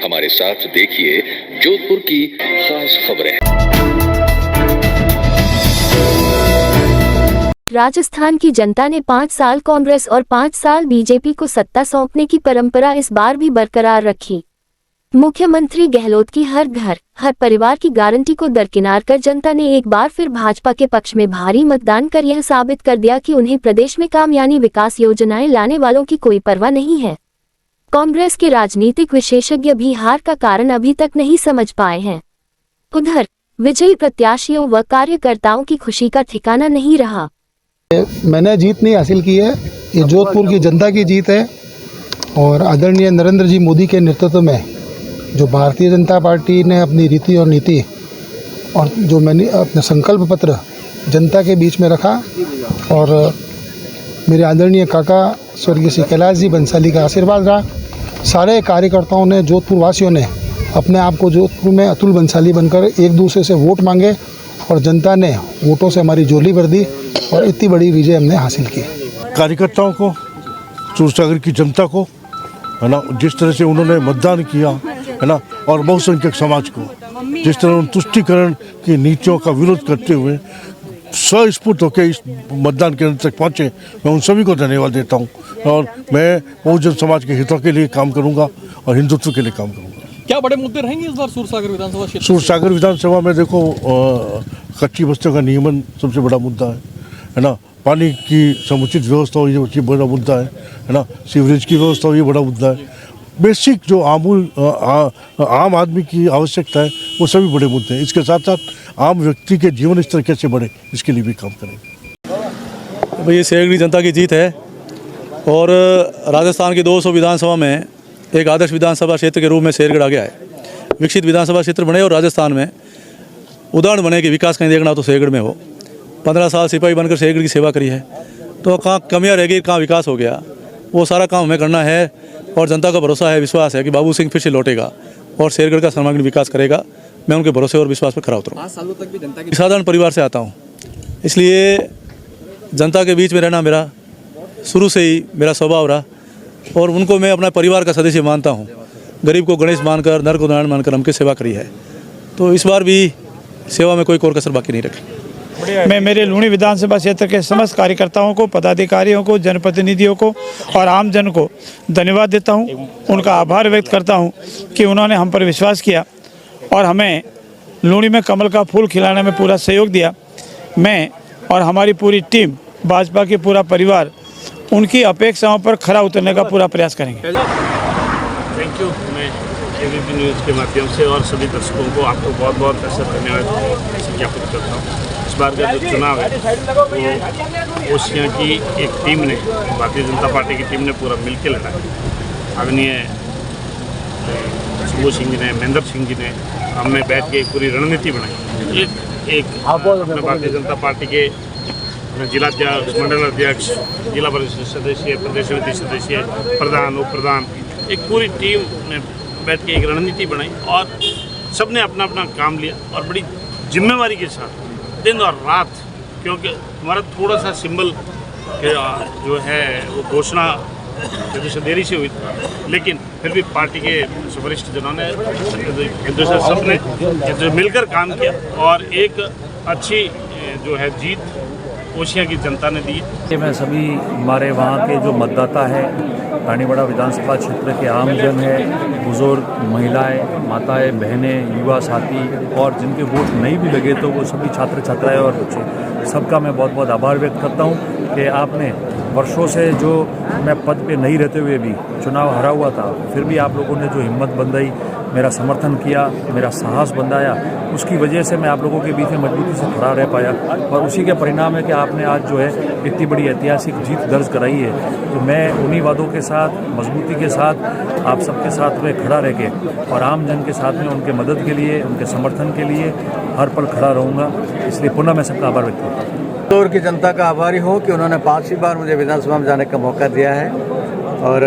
हमारे साथ देखिए जोधपुर की खास खबरें। राजस्थान की जनता ने 5 साल कांग्रेस और 5 साल बीजेपी को सत्ता सौंपने की परंपरा इस बार भी बरकरार रखी। मुख्यमंत्री गहलोत की हर घर हर परिवार की गारंटी को दरकिनार कर जनता ने एक बार फिर भाजपा के पक्ष में भारी मतदान कर यह साबित कर दिया कि उन्हें प्रदेश में काम यानी विकास योजनाएं लाने वालों की कोई परवाह नहीं है। कांग्रेस के राजनीतिक विशेषज्ञ भी हार का कारण अभी तक नहीं समझ पाए हैं। उधर विजयी प्रत्याशियों व कार्यकर्ताओं की खुशी का ठिकाना नहीं रहा। मैंने जीत नहीं हासिल की है, ये जोधपुर की जनता की जीत है और आदरणीय नरेंद्र जी मोदी के नेतृत्व में जो भारतीय जनता पार्टी ने अपनी रीति और नीति और जो मैंने अपना संकल्प पत्र जनता के बीच में रखा और मेरे आदरणीय काका स्वर्गीय श्री कैलाश जी बंसाली का आशीर्वाद रहा। सारे कार्यकर्ताओं ने, जोधपुर वासियों ने अपने आप को जोधपुर में अतुल बंसाली बनकर एक दूसरे से वोट मांगे और जनता ने वोटों से हमारी झोली भर दी और इतनी बड़ी विजय हमने हासिल की। कार्यकर्ताओं को, सूरसागर की जनता को, है ना, जिस तरह से उन्होंने मतदान किया, है ना, और बहुसंख्यक समाज को जिस तरह उन्होंने तुष्टीकरण की नीतियों का विरोध करते हुए स्वस्फूर्त होकर इस मतदान केंद्र तक पहुँचे, मैं उन सभी को धन्यवाद देता हूँ और मैं बहुजन समाज के हितों के लिए काम करूँगा और हिंदुत्व के लिए काम करूँगा। क्या बड़े मुद्दे रहेंगे इस बार सूरसागर विधानसभा क्षेत्र? सूरसागर विधानसभा में देखो, कच्ची बस्तियों का नियमन सबसे बड़ा मुद्दा है ना, पानी की समुचित व्यवस्था हो ये बड़ा मुद्दा है ना, सीवरेज की व्यवस्था हो ये बड़ा मुद्दा है। बेसिक जो आम आदमी की आवश्यकता है वो सभी बड़े मुद्दे हैं। इसके साथ साथ आम व्यक्ति के जीवन स्तर कैसे बढ़े इसके लिए भी काम करेंगे। भाई ये शेरगढ़ जनता की जीत है और राजस्थान की 200 विधानसभा में एक आदर्श विधानसभा क्षेत्र के रूप में शेरगढ़ आ गया है। विकसित विधानसभा क्षेत्र बने और राजस्थान में उदाहरण बने कि विकास कहीं देखना तो शेरगढ़ में हो। 15 साल सिपाही बनकर शेरगढ़ की सेवा करी है, तो कहाँ कमियाँ रह गई, कहाँ विकास हो गया, वो सारा काम हमें करना है और जनता का भरोसा है, विश्वास है कि बाबू सिंह फिर से लौटेगा और शेरगढ़ का सर्वांगीण विकास करेगा। मैं उनके भरोसे और विश्वास पर खरा उतरूँ। 5 सालों तक भी जनता की साधारण परिवार से आता हूँ, इसलिए जनता के बीच में रहना मेरा शुरू से ही मेरा स्वभाव रहा और उनको मैं अपना परिवार का सदस्य मानता हूँ। गरीब को गणेश मानकर, नर को नारायण मानकर हमकी सेवा करी है, तो इस बार भी सेवा में कोई कोर कसर बाकी नहीं रखी। मैं मेरे लूणी विधानसभा क्षेत्र के समस्त कार्यकर्ताओं को, पदाधिकारियों को, जनप्रतिनिधियों को और आम जन को धन्यवाद देता हूं। उनका आभार व्यक्त करता हूं कि उन्होंने हम पर विश्वास किया और हमें लूणी में कमल का फूल खिलाने में पूरा सहयोग दिया। मैं और हमारी पूरी टीम, भाजपा की पूरा परिवार उनकी अपेक्षाओं पर खरा उतरने का पूरा प्रयास करेंगे। Thank you. मैं एबीपी न्यूज़ के माध्यम से और सभी दर्शकों को आपको बहुत बहुत ऐसा धन्यवाद ज्ञापित करता हूँ। इस बार का जो चुनाव है वो ओसियाँ की एक टीम ने, भारतीय जनता पार्टी की टीम ने पूरा मिलकर लड़ा है। आदरणीय सुबोध सिंह जी ने, महेंद्र सिंह जी ने हमने बैठ के एक पूरी रणनीति बनाई। एक अपने भारतीय जनता पार्टी के जिलाध्यक्ष, मंडल अध्यक्ष, जिला परिषद सदस्य, प्रदेश समिति सदस्य, प्रधान, उप प्रधान, एक पूरी टीम ने बैठ के एक रणनीति बनाई और सबने अपना अपना काम लिया और बड़ी जिम्मेवारी के साथ दिन और रात, क्योंकि हमारा थोड़ा सा सिंबल जो है वो घोषणा जैसे देरी से हुई, लेकिन फिर भी पार्टी के वरिष्ठ जनों ने सब ने मिलकर काम किया और एक अच्छी जो है जीत ओसियाँ की जनता ने दी। मैं सभी हमारे वहाँ के जो मतदाता है, रानीवाड़ा विधानसभा क्षेत्र के आमजन है, बुजुर्ग, महिलाएं, माताएं, बहनें, युवा साथी और जिनके वोट नहीं भी लगे तो वो सभी छात्र छात्राएं और बच्चे, सबका मैं बहुत बहुत आभार व्यक्त करता हूँ कि आपने वर्षों से, जो मैं पद पे नहीं रहते हुए भी चुनाव हरा हुआ था, फिर भी आप लोगों ने जो हिम्मत बंधाई, मेरा समर्थन किया, मेरा साहस बंधाया, उसकी वजह से मैं आप लोगों के बीच में मजबूती से खड़ा रह पाया और उसी के परिणाम है कि आपने आज जो है इतनी बड़ी ऐतिहासिक जीत दर्ज कराई है। तो मैं उन्हीं वादों के साथ, मजबूती के साथ आप सबके साथ में खड़ा रह के और आम जन के साथ में उनके मदद के लिए, उनके समर्थन के लिए हर पल खड़ा रहूँगा। इसलिए पुनः मैं सबका आभार व्यक्त करता हूँ। जोधपुर की जनता का आभारी हूँ कि उन्होंने 5वीं बार मुझे विधानसभा में जाने का मौका दिया है और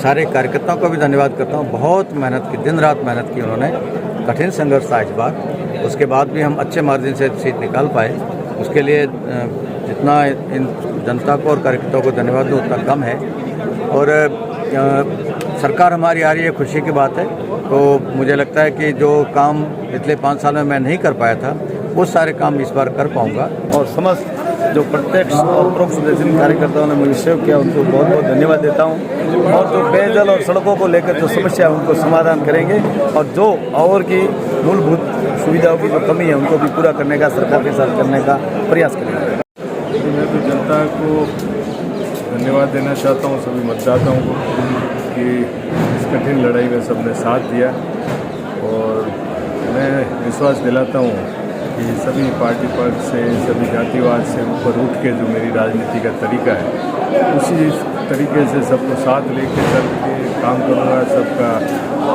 सारे कार्यकर्ताओं को भी धन्यवाद करता हूँ। बहुत मेहनत की, दिन रात मेहनत की उन्होंने, कठिन संघर्ष था इस बार, उसके बाद भी हम अच्छे मार्जिन से सीट निकाल पाए। उसके लिए जितना इन जनता को और कार्यकर्ताओं को धन्यवाद दूँ उतना कम है। और सरकार हमारी आ रही है, खुशी की बात है। तो मुझे लगता है कि जो काम पिछले 5 साल में मैं नहीं कर पाया था वो सारे काम इस बार कर पाऊंगा। और समस्त जो प्रत्यक्ष और परोक्ष जिन कार्यकर्ताओं ने मुझे सेव किया उनको बहुत बहुत धन्यवाद देता हूं। और जो पेयजल और सड़कों को लेकर जो समस्या है उनको समाधान करेंगे और जो और की मूलभूत सुविधाओं की जो कमी है उनको भी पूरा करने का, सरकार के साथ करने का प्रयास करेंगे। मैं तो जनता को धन्यवाद देना चाहता हूँ, सभी मतदाताओं को, कि इस कठिन लड़ाई में सबने साथ दिया। और मैं विश्वास दिलाता हूँ कि सभी पार्टी पक्ष से, सभी जातिवाद से ऊपर उठ के जो मेरी राजनीति का तरीका है उसी तरीके से सबको साथ लेके चल के काम करूँगा। सबका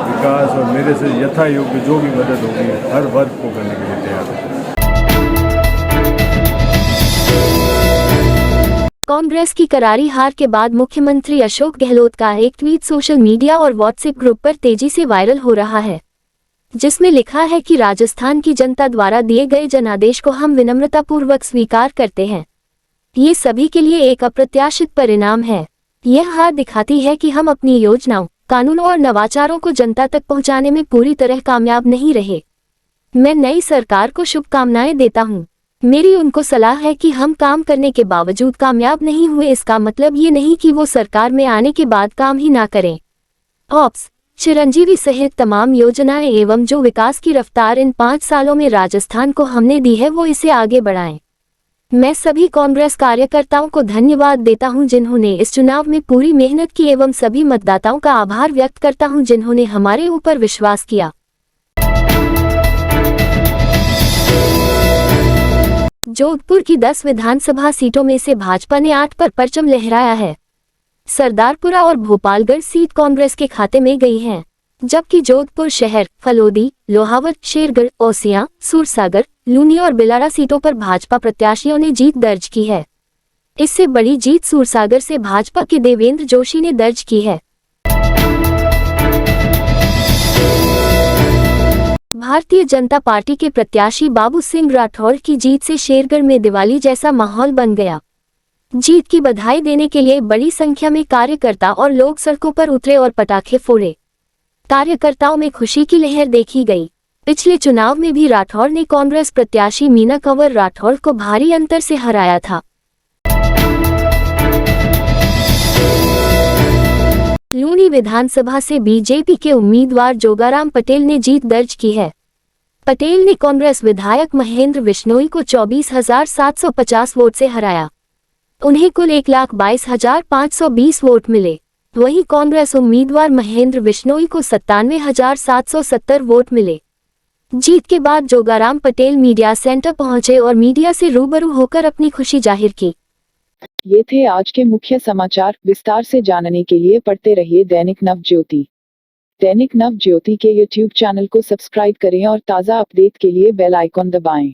विकास और मेरे से यथा योग्य जो भी मदद होगी हर वर्ग को करने के लिए तैयार हूँ। कांग्रेस की करारी हार के बाद मुख्यमंत्री अशोक गहलोत का एक ट्वीट सोशल मीडिया और व्हाट्सएप ग्रुप पर तेजी से वायरल हो रहा है, जिसमें लिखा है कि राजस्थान की जनता द्वारा दिए गए जनादेश को हम विनम्रतापूर्वक स्वीकार करते हैं। ये सभी के लिए एक अप्रत्याशित परिणाम है। यह हार दिखाती है कि हम अपनी योजनाओं, कानूनों और नवाचारों को जनता तक पहुंचाने में पूरी तरह कामयाब नहीं रहे। मैं नई सरकार को शुभकामनाएं देता हूं। मेरी उनको सलाह है कि हम काम करने के बावजूद कामयाब नहीं हुए, इसका मतलब ये नहीं कि वो सरकार में आने के बाद काम ही ना करें। ऑप्स, चिरंजीवी सहित तमाम योजनाएं एवं जो विकास की रफ्तार इन 5 सालों में राजस्थान को हमने दी है वो इसे आगे बढ़ाएं। मैं सभी कांग्रेस कार्यकर्ताओं को धन्यवाद देता हूं जिन्होंने इस चुनाव में पूरी मेहनत की एवं सभी मतदाताओं का आभार व्यक्त करता हूं जिन्होंने हमारे ऊपर विश्वास किया। जोधपुर की 10 विधानसभा सीटों में से भाजपा ने 8 पर परचम लहराया है। सरदारपुरा और भोपालगढ़ सीट कांग्रेस के खाते में गई हैं, जबकि जोधपुर शहर, फलोदी, लोहावत, शेरगढ़, ओसियां, सूरसागर, लूनी और बिलाड़ा सीटों पर भाजपा प्रत्याशियों ने जीत दर्ज की है। इससे बड़ी जीत सूरसागर से भाजपा के देवेंद्र जोशी ने दर्ज की है। भारतीय जनता पार्टी के प्रत्याशी बाबू सिंह राठौड़ की जीत से शेरगढ़ में दिवाली जैसा माहौल बन गया। जीत की बधाई देने के लिए बड़ी संख्या में कार्यकर्ता और लोग सड़कों पर उतरे और पटाखे फोड़े। कार्यकर्ताओं में खुशी की लहर देखी गई। पिछले चुनाव में भी राठौड़ ने कांग्रेस प्रत्याशी मीना कंवर राठौड़ को भारी अंतर से हराया था। लूनी विधानसभा से बीजेपी के उम्मीदवार जोगाराम पटेल ने जीत दर्ज की है। पटेल ने कांग्रेस विधायक महेंद्र बिश्नोई को 24,750 वोट से हराया। उन्हें कुल 1,22,520 वोट मिले। वहीं कांग्रेस उम्मीदवार महेंद्र बिश्नोई को 97,770 वोट मिले। जीत के बाद जोगाराम पटेल मीडिया सेंटर पहुंचे और मीडिया से रूबरू होकर अपनी खुशी जाहिर की। ये थे आज के मुख्य समाचार। विस्तार से जानने के लिए पढ़ते रहिए दैनिक नवज्योति। दैनिक नवज्योति के YouTube चैनल को सब्सक्राइब करें और ताज़ा अपडेट के लिए बेल आइकॉन दबाएं।